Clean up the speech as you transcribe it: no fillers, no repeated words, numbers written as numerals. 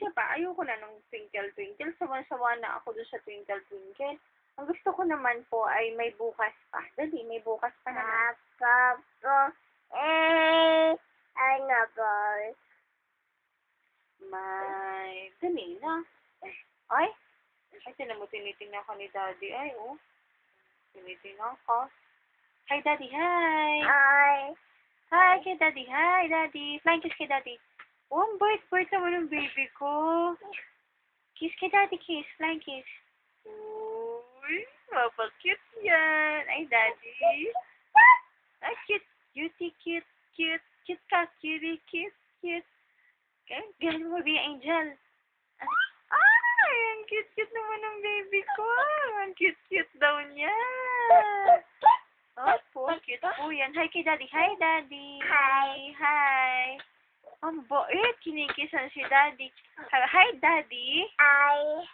Kasi pa, ayoko na ng Twinkle Twinkle. Sawan-sawa na ako doon sa Twinkle Twinkle. Ang gusto ko naman po ay may bukas pa. Dali, may bukas pa naman. Ano ba? May, dali na. Ay, tinan mo, tinitingnan ka ni Daddy. Ay, oh. Tinitingnan ka. Hi, Daddy. Hi. Ay. Hi kay Daddy. Hi, Daddy. Flying kiss kay Daddy. Oh, ang bait-bait naman ng baby ko. Kiss kay Daddy, kiss. Flying kiss. Uy, mapakute yan. Ay, Daddy. Ay, cute. Cutie, cute, cute. Cute ka, cutie, cute, cute. Okay, galing mo be Angel. Ay, ang cute-cute naman ng baby ko. Ang cute-cute daw niya. Opo, cute po yan. Hi kay Daddy. Hi, Daddy. Hi. Hi. Ang bait. Kinikisan si Daddy. Hi, Daddy. Ay.